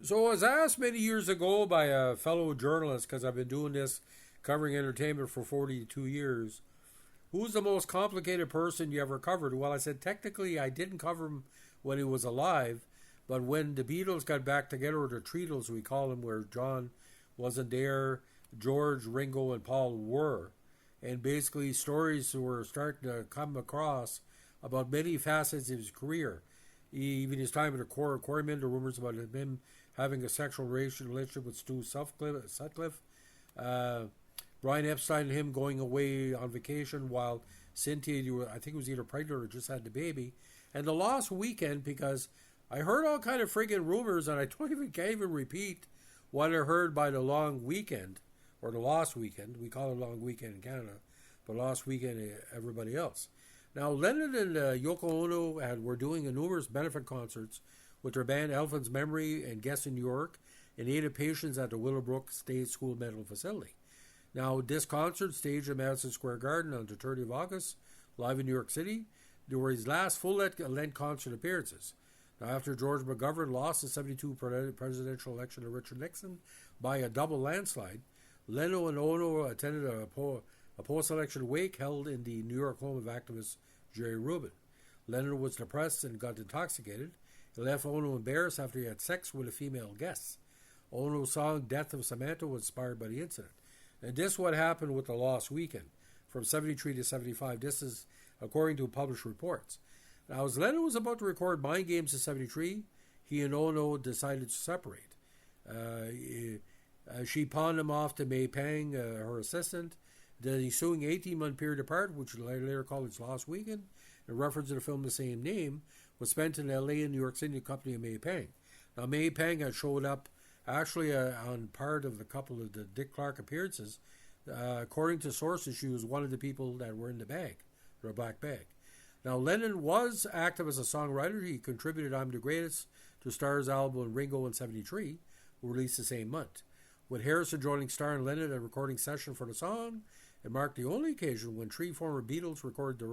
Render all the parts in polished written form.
So I was asked many years ago by a fellow journalist, because I've been doing this covering entertainment for 42 years, who's the most complicated person you ever covered? Well, I said, technically, I didn't cover him when he was alive, but when the Beatles got back together, or the Treatles, we call them, where John wasn't there, George, Ringo, and Paul were. And basically, stories were starting to come across about many facets of his career. Even his time at the Quarrymen, the rumors about him having a sexual relationship with Stu Sutcliffe, uh, Brian Epstein and him going away on vacation while Cynthia, I think it was either pregnant or just had the baby, and the lost weekend, because I heard all kind of friggin' rumors, and I can't even repeat what I heard by the long weekend, or the lost weekend. We call it long weekend in Canada, but lost weekend everybody else. Now, Lennon and Yoko Ono were doing numerous benefit concerts with their band Elephant's Memory and guests in New York in aid of patients at the Willowbrook State School Mental Facility. Now, this concert, staged at Madison Square Garden on the 30th of August, live in New York City, they were his last full-length concert appearances. Now, after George McGovern lost the 72 presidential election to Richard Nixon by a double landslide, Lennon and Ono attended a post-election wake held in the New York home of activist Jerry Rubin. Lennon was depressed and got intoxicated. He left Ono embarrassed after he had sex with a female guest. Ono's song Death of Samantha was inspired by the incident. And this is what happened with the Lost Weekend from 73 to 75. This is according to published reports. Now, as Lennon was about to record Mind Games in 73, he and Ono decided to separate. She pawned him off to May Pang, her assistant. The ensuing 18-month period apart, which later called its Lost Weekend, in reference to the film the same name, was spent in L.A. and New York City in the company of May Pang. Now, May Pang had showed up actually on part of a couple of the Dick Clark appearances. According to sources, she was one of the people that were in the bag, the black bag. Now, Lennon was active as a songwriter. He contributed I'm the Greatest to Starr's album Ringo in 73, released the same month. With Harrison joining Starr and Lennon at a recording session for the song, it marked the only occasion when three former Beatles recorded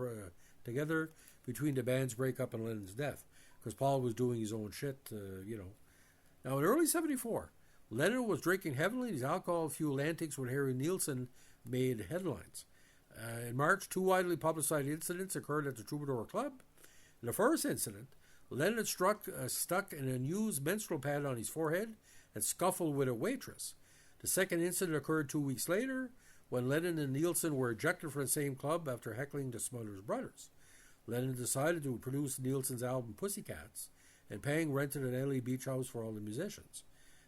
together between the band's breakup and Lennon's death, because Paul was doing his own shit, Now, in early 74, Lennon was drinking heavily, and his alcohol-fueled antics with Harry Nilsson made headlines. In March, two widely publicized incidents occurred at the Troubadour Club. In the first incident, Lennon stuck an unused menstrual pad on his forehead and scuffled with a waitress. The second incident occurred 2 weeks later, when Lennon and Nilsson were ejected from the same club after heckling the Smothers Brothers. Lennon decided to produce Nilsson's album Pussycats, and Pang rented an LA beach house for all the musicians.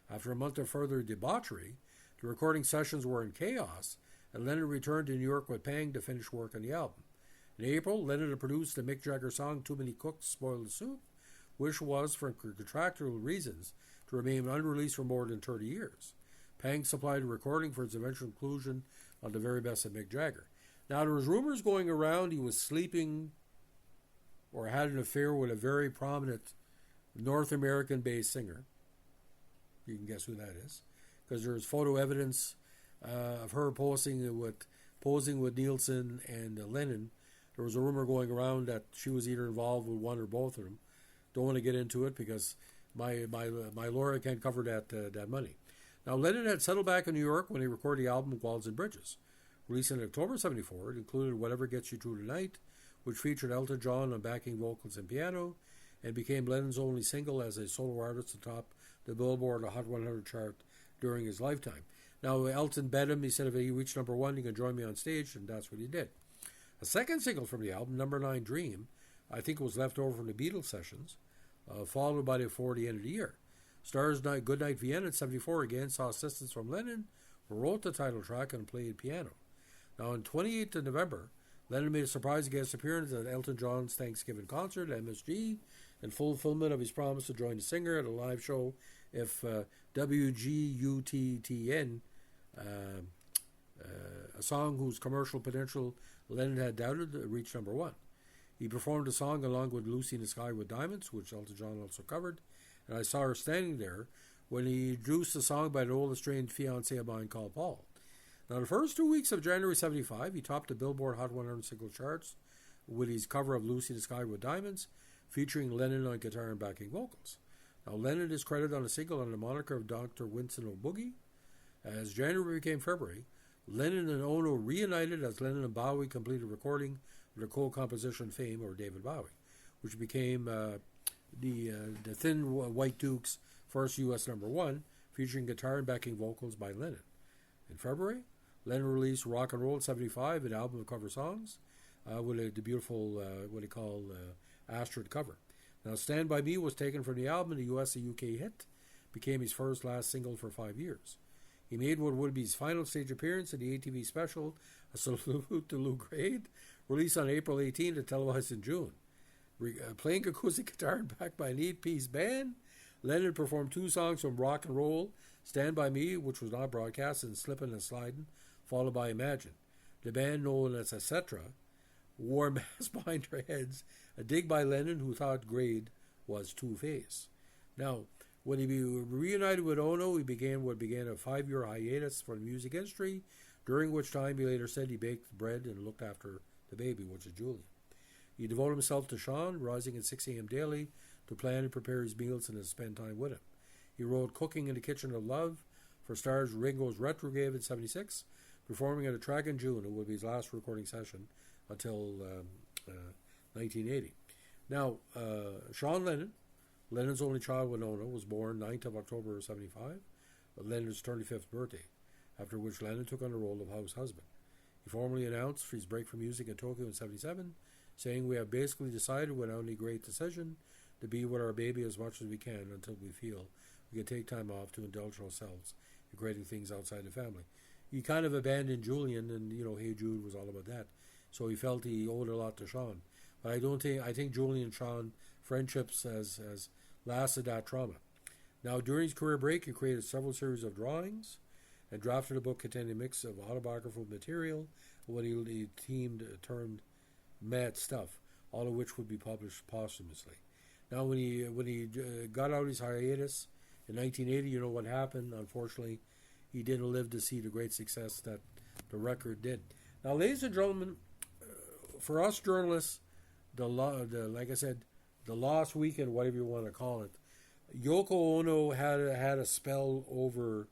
After a month of further debauchery, the recording sessions were in chaos, and Lennon returned to New York with Pang to finish work on the album. In April, Lennon had produced the Mick Jagger song Too Many Cooks Spoil the Soup, which was, for contractual reasons, to remain unreleased for more than 30 years. Pang supplied a recording for its eventual inclusion on The Very Best of Mick Jagger. Now, there was rumors going around he was sleeping or had an affair with a very prominent North American-based singer. You can guess who that is, because there's photo evidence of her posing with Nilsson and Lennon. There was a rumor going around that she was either involved with one or both of them. Don't want to get into it because my lawyer can't cover that money. Now, Lennon had settled back in New York when he recorded the album Walls and Bridges. Released in October 74, it included Whatever Gets You Through the Night, which featured Elton John on backing vocals and piano, and became Lennon's only single as a solo artist atop the Billboard Hot 100 chart during his lifetime. Now, Elton bet him. He said if he reached number one, he could join me on stage, and that's what he did. A second single from the album, Number 9 Dream, I think it was left over from the Beatles sessions, followed by before the end of the year. Starr's Goodnight Vienna in 74 again saw assistance from Lennon, who wrote the title track and played piano. Now, on 28th of November, Lennon made a surprise guest appearance at Elton John's Thanksgiving concert at MSG in fulfillment of his promise to join the singer at a live show if WGUTTN, a song whose commercial potential Lennon had doubted, reached number one. He performed the song along with Lucy in the Sky with Diamonds, which Elton John also covered, and I saw her standing there when he introduced the song by an old estranged fiancé of mine called Paul. Now, the first 2 weeks of January 75, he topped the Billboard Hot 100 single charts with his cover of Lucy in the Sky with Diamonds, featuring Lennon on guitar and backing vocals. Now, Lennon is credited on a single on the moniker of Dr. Winston O'Boogie. As January became February, Lennon and Ono reunited as Lennon and Bowie completed recording of their co-composition Fame, or David Bowie, which became the Thin White Duke's first U.S. #1, featuring guitar and backing vocals by Lennon. In February, Lennon released Rock and Roll 75, an album of cover songs, with the beautiful, what they call Astrid cover. Now, Stand By Me was taken from the album, the US and UK hit, became his first last single for 5 years. He made what would be his final stage appearance in the ATV special, A Salute to Lou Grade, released on April 18 and televised in June. Playing acoustic guitar and backed by an 8-piece band, Lennon performed 2 songs from Rock and Roll, Stand By Me, which was not broadcast, and Slippin' and Slidin', followed by Imagine. The band, known as Etc., wore masks behind their heads, a dig by Lennon, who thought Grade was two-faced. Now, when he reunited with Ono, he began what began a 5-year hiatus from the music industry, during which time he later said he baked bread and looked after the baby, which is Julian. He devoted himself to Sean, rising at 6 a.m. daily to plan and prepare his meals and to spend time with him. He wrote Cooking in the Kitchen of Love for stars Ringo's Retrograde in 76, performing at a track in June. It would be his last recording session until 1980. Now, Sean Lennon, Lennon's only child with Ono, was born 9th of October 75, Lennon's 35th birthday, after which Lennon took on the role of house husband. He formally announced his break from music in Tokyo in 77, saying, "We have basically decided without any great decision to be with our baby as much as we can until we feel we can take time off to indulge ourselves in creating things outside the family." He kind of abandoned Julian, and Hey Jude was all about that. So he felt he owed a lot to Sean. But I think Julian and Sean friendships has lasted that trauma. Now, during his career break, he created several series of drawings and drafted a book containing a mix of autobiographical material and what he termed mad stuff, all of which would be published posthumously. Now, when he got out of his hiatus in 1980, you know what happened? Unfortunately, he didn't live to see the great success that the record did. Now, ladies and gentlemen, for us journalists, like I said, the lost weekend, whatever you want to call it, Yoko Ono had a spell over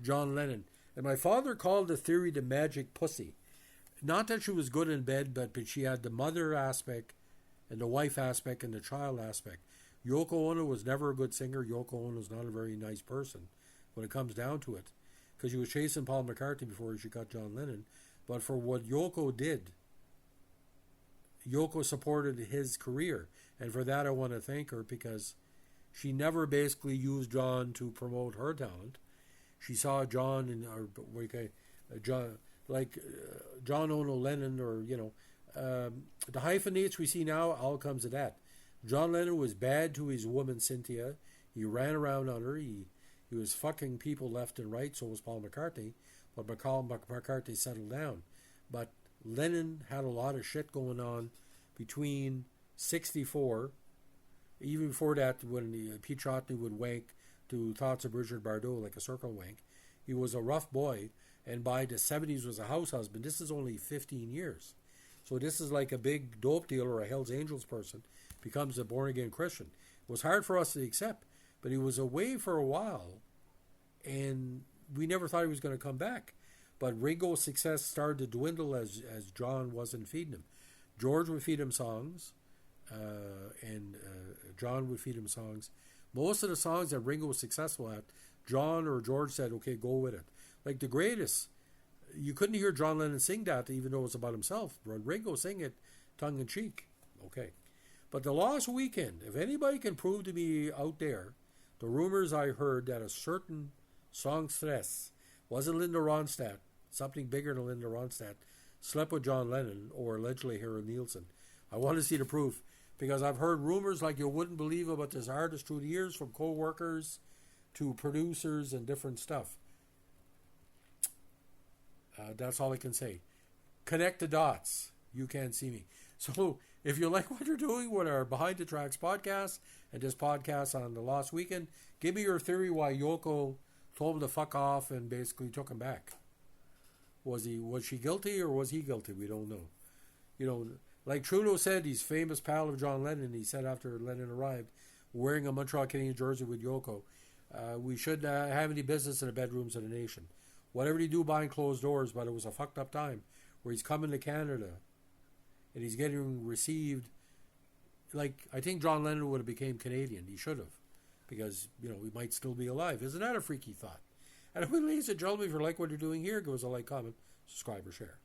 John Lennon, and my father called the theory the magic pussy. Not that she was good in bed, but she had the mother aspect, and the wife aspect, and the child aspect. Yoko Ono was never a good singer. Yoko Ono is not a very nice person when it comes down to it, because she was chasing Paul McCartney before she got John Lennon. But for what Yoko did, Yoko supported his career, and for that I want to thank her, because she never basically used John to promote her talent. She saw John John Ono Lennon, or the hyphenates we see now, all comes of that. John Lennon was bad to his woman Cynthia. He ran around on her. He was fucking people left and right. So was Paul McCartney. But McCartney settled down. But Lennon had a lot of shit going on between 64, even before that, when Pete Shotney would wank to Thoughts of Bridget Bardot like a circle wank. He was a rough boy, and by the 70s was a house husband. This is only 15 years. So this is like a big dope dealer or a Hells Angels person becomes a born-again Christian. It was hard for us to accept, but he was away for a while, and we never thought he was going to come back. But Ringo's success started to dwindle as John wasn't feeding him. George would feed him songs, and John would feed him songs. Most of the songs that Ringo was successful at, John or George said, okay, go with it. Like The Greatest, you couldn't hear John Lennon sing that, even though it was about himself. But Ringo sang it tongue-in-cheek. Okay. But The Lost Weekend, if anybody can prove to me out there, the rumors I heard that a certain songstress, wasn't Linda Ronstadt, something bigger than Linda Ronstadt, slept with John Lennon or allegedly Harold Nielsen. I want to see the proof, because I've heard rumors like you wouldn't believe about this artist through the years, from co-workers to producers and different stuff. That's all I can say. Connect the dots. You can't see me. So if you like what you're doing with our Behind the Tracks podcast and this podcast on The Lost Weekend, give me your theory why Yoko told him to fuck off and basically took him back. Was she guilty, or was he guilty? We don't know. Like Trudeau said, he's famous pal of John Lennon. He said after Lennon arrived, wearing a Montreal Canadiens jersey with Yoko. We shouldn't have any business in the bedrooms of the nation. Whatever they do behind closed doors, but it was a fucked up time where he's coming to Canada and he's getting received. Like, I think John Lennon would have became Canadian. He should have, because, you know, we might still be alive. Isn't that a freaky thought? And ladies and gentlemen, if you like what you're doing here, give us a like, comment, subscribe, or share.